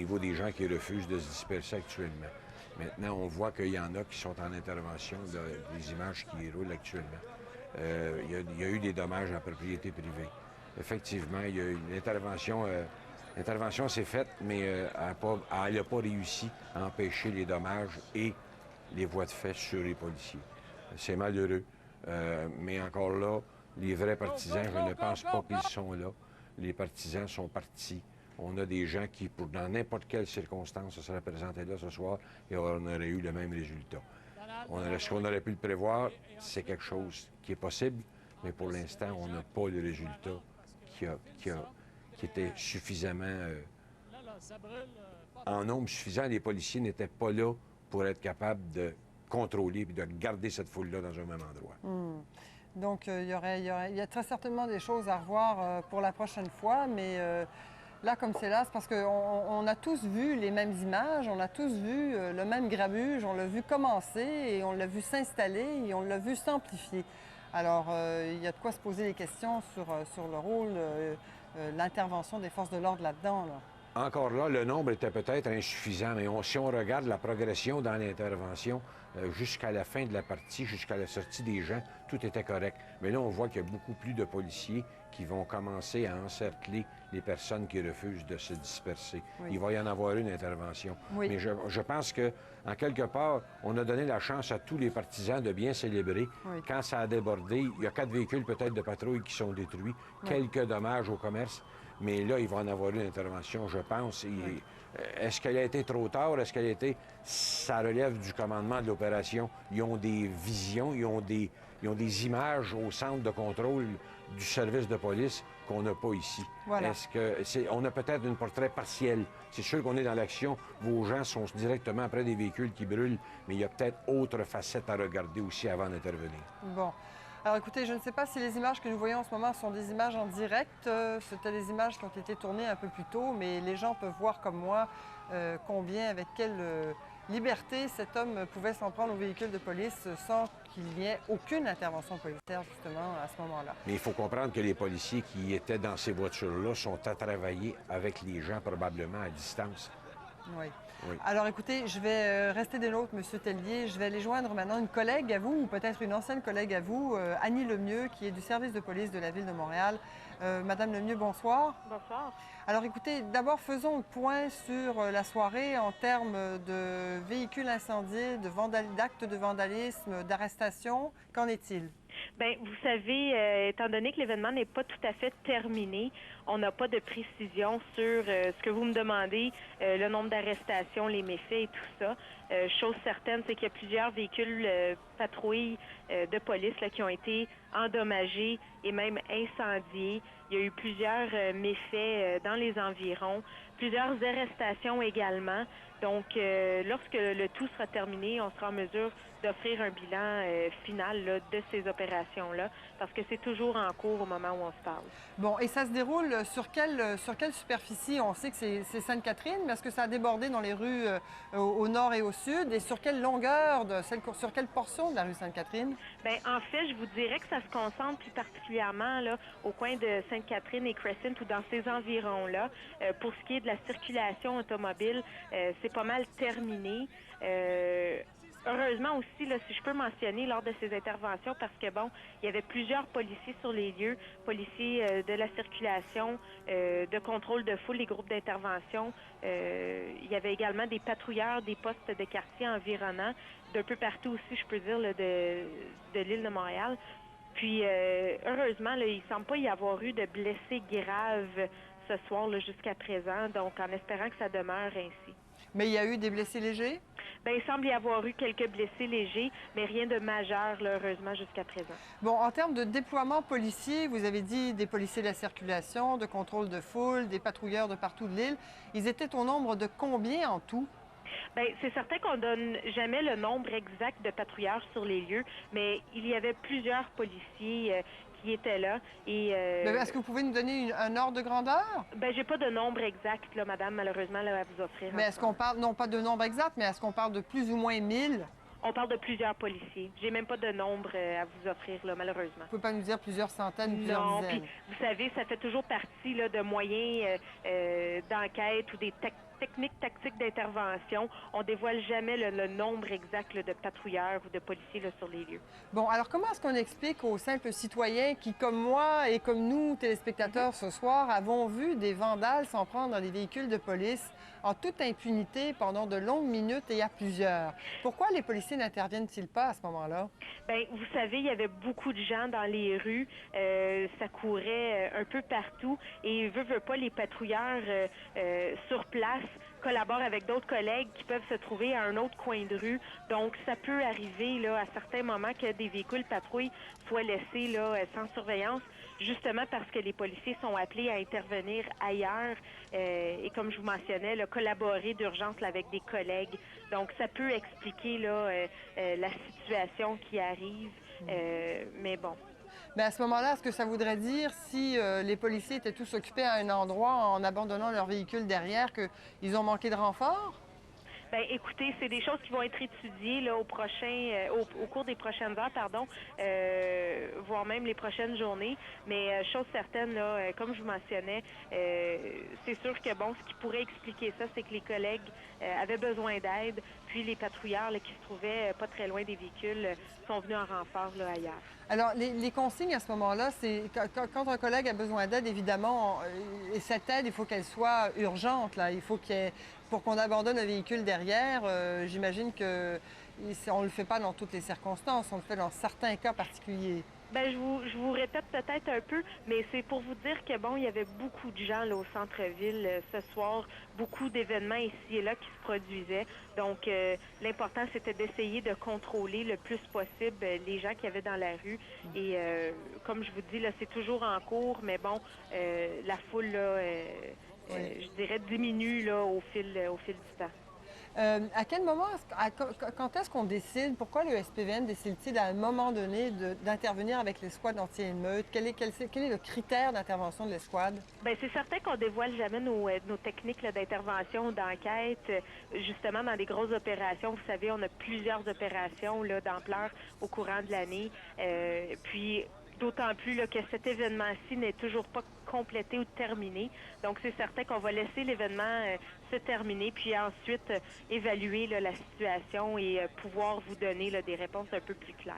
niveau des gens qui refusent de se disperser actuellement. Maintenant, on voit qu'il y en a qui sont en intervention, des images qui roulent actuellement. Il y a eu des dommages à la propriété privée. Effectivement, il y a eu une intervention. L'intervention s'est faite, mais elle n'a pas réussi à empêcher les dommages et les voies de fait sur les policiers. C'est malheureux, mais encore là, les vrais partisans, je ne pense pas qu'ils sont là. Les partisans sont partis. On a des gens qui, dans n'importe quelle circonstance, se seraient présentés là ce soir et on aurait eu le même résultat. Ce qu'on aurait pu le prévoir, c'est quelque chose qui est possible, mais pour l'instant, on n'a pas le résultat qui était suffisamment en nombre suffisant. Les policiers n'étaient pas là pour être capables de contrôler et de garder cette foule-là dans un même endroit. Donc, il y a très certainement des choses à revoir pour la prochaine fois, mais là, comme c'est là, c'est parce qu'on a tous vu les mêmes images, on a tous vu le même grabuge, on l'a vu commencer et on l'a vu s'installer et on l'a vu s'amplifier. Alors, il y a de quoi se poser des questions sur le rôle, l'intervention des forces de l'ordre là-dedans. Encore là, le nombre était peut-être insuffisant, mais si on regarde la progression dans l'intervention, jusqu'à la fin de la partie, jusqu'à la sortie des gens, tout était correct. Mais là, on voit qu'il y a beaucoup plus de policiers qui vont commencer à encercler les personnes qui refusent de se disperser. Oui. Il va y en avoir une intervention. Oui. Mais je pense que, en quelque part, on a donné la chance à tous les partisans de bien célébrer. Oui. Quand ça a débordé, il y a 4 véhicules peut-être de patrouille qui sont détruits, oui. Quelques dommages au commerce. Mais là, il va en avoir une intervention, je pense. Oui. Est-ce qu'elle a été trop tard? Est-ce qu'elle a été... Ça relève du commandement de l'opération. Ils ont des visions, ils ont des images au centre de contrôle du service de police qu'on n'a pas ici. Voilà. On a peut-être un portrait partiel. C'est sûr qu'on est dans l'action. Vos gens sont directement après des véhicules qui brûlent, mais il y a peut-être autre facette à regarder aussi avant d'intervenir. Bon. Alors écoutez, je ne sais pas si les images que nous voyons en ce moment sont des images en direct. C'était des images qui ont été tournées un peu plus tôt, mais les gens peuvent voir comme moi combien, avec quelle liberté cet homme pouvait s'en prendre au véhicule de police sans qu'il n'y ait aucune intervention policière, justement, à ce moment-là. Mais il faut comprendre que les policiers qui étaient dans ces voitures-là sont à travailler avec les gens probablement à distance. Oui. Oui. Alors écoutez, je vais rester des nôtres, M. Tellier. Je vais aller joindre maintenant une collègue à vous, ou peut-être une ancienne collègue à vous, Annie Lemieux, qui est du service de police de la Ville de Montréal. Madame Lemieux, bonsoir. Bonsoir. Alors écoutez, d'abord faisons le point sur la soirée en termes de véhicules incendiés, d'actes de vandalisme, d'arrestation. Qu'en est-il? Bien, vous savez, étant donné que l'événement n'est pas tout à fait terminé, on n'a pas de précision sur ce que vous me demandez, le nombre d'arrestations, les méfaits et tout ça. Chose certaine, c'est qu'il y a plusieurs véhicules patrouilles de police là, qui ont été endommagés et même incendiés. Il y a eu plusieurs méfaits dans les environs, plusieurs arrestations également. Donc, lorsque le tout sera terminé, on sera en mesure d'offrir un bilan final là, de ces opérations-là, parce que c'est toujours en cours au moment où on se parle. Bon, et ça se déroule sur quelle superficie? On sait que c'est Sainte-Catherine, mais est-ce que ça a débordé dans les rues au nord et au sud? Et sur quelle longueur, sur quelle portion de la rue Sainte-Catherine? Bien, en fait, je vous dirais que ça se concentre plus particulièrement là, au coin de Sainte-Catherine et Crescent ou dans ces environs-là. Pour ce qui est de la circulation automobile, c'est pas mal terminé. Heureusement aussi, là, si je peux mentionner, lors de ces interventions, parce que, bon, il y avait plusieurs policiers sur les lieux, policiers de la circulation, de contrôle de foule, les groupes d'intervention. Il y avait également des patrouilleurs des postes de quartier environnants, d'un peu partout aussi, je peux dire, là, de l'île de Montréal. Puis, heureusement, là, il ne semble pas y avoir eu de blessés graves ce soir là, jusqu'à présent, donc en espérant que ça demeure ainsi. Mais il y a eu des blessés légers? Bien, il semble y avoir eu quelques blessés légers, mais rien de majeur, là, heureusement, jusqu'à présent. Bon, en termes de déploiement policier, vous avez dit des policiers de la circulation, de contrôle de foule, des patrouilleurs de partout de l'île. Ils étaient au nombre de combien en tout? Bien, c'est certain qu'on donne jamais le nombre exact de patrouilleurs sur les lieux, mais il y avait plusieurs policiers qui étaient là. Est-ce que vous pouvez nous donner un ordre de grandeur? Bien, j'ai pas de nombre exact, là, madame, malheureusement, là, à vous offrir. Mais est-ce qu'on parle, non pas de nombre exact, mais est-ce qu'on parle de plus ou moins 1000? On parle de plusieurs policiers. J'ai même pas de nombre à vous offrir, là, malheureusement. Vous pouvez pas nous dire plusieurs centaines, plusieurs dizaines? Puis, vous savez, ça fait toujours partie là, de moyens d'enquête ou des technique tactique d'intervention. On dévoile jamais le nombre exact là, de patrouilleurs ou de policiers là, sur les lieux. Bon, alors comment est-ce qu'on explique aux simples citoyens qui, comme moi et comme nous, téléspectateurs ce soir, avons vu des vandales s'en prendre dans des véhicules de police en toute impunité pendant de longues minutes et à plusieurs? Pourquoi les policiers n'interviennent-ils pas à ce moment-là? Bien, vous savez, il y avait beaucoup de gens dans les rues. Ça courait un peu partout. Et veut pas, les patrouilleurs sur place collaborent avec d'autres collègues qui peuvent se trouver à un autre coin de rue. Donc, ça peut arriver là, à certains moments que des véhicules patrouilles soient laissés là, sans surveillance, justement parce que les policiers sont appelés à intervenir ailleurs et, comme je vous mentionnais, là, collaborer d'urgence là, avec des collègues. Donc, ça peut expliquer là, la situation qui arrive, mais bon. Bien, à ce moment-là, est-ce que ça voudrait dire, si les policiers étaient tous occupés à un endroit en abandonnant leur véhicule derrière, qu'ils ont manqué de renfort? Bien, écoutez, c'est des choses qui vont être étudiées là, au cours des prochaines heures, voire même les prochaines journées. Mais chose certaine, là, comme je vous mentionnais, c'est sûr que bon, ce qui pourrait expliquer ça, c'est que les collègues avaient besoin d'aide, puis les patrouilleurs là, qui se trouvaient pas très loin des véhicules sont venus en renfort là, ailleurs. Alors, les consignes à ce moment-là, c'est quand un collègue a besoin d'aide, évidemment, et cette aide, il faut qu'elle soit urgente, là. Il faut pour qu'on abandonne un véhicule derrière, j'imagine que on ne le fait pas dans toutes les circonstances, on le fait dans certains cas particuliers. Ben, je vous répète peut-être un peu, mais c'est pour vous dire que bon, il y avait beaucoup de gens là, au centre-ville ce soir, beaucoup d'événements ici et là qui se produisaient. Donc, l'important, c'était d'essayer de contrôler le plus possible les gens qu'il y avait dans la rue. Et comme je vous dis, là, c'est toujours en cours, mais bon, la foule, là, Oui. je dirais, diminue là, au fil du temps. À quel moment, quand est-ce qu'on décide, pourquoi le SPVM décide-t-il à un moment donné d'intervenir avec l'escouade anti-émeute? Quel est le critère d'intervention de l'escouade? Bien, c'est certain qu'on dévoile jamais nos techniques là, d'intervention, d'enquête, justement dans des grosses opérations. Vous savez, on a plusieurs opérations là, d'ampleur au courant de l'année. Puis, d'autant plus là, que cet événement-ci n'est toujours pas complété ou terminé. Donc, c'est certain qu'on va laisser l'événement se terminer, puis ensuite évaluer là, la situation et pouvoir vous donner là, des réponses un peu plus claires.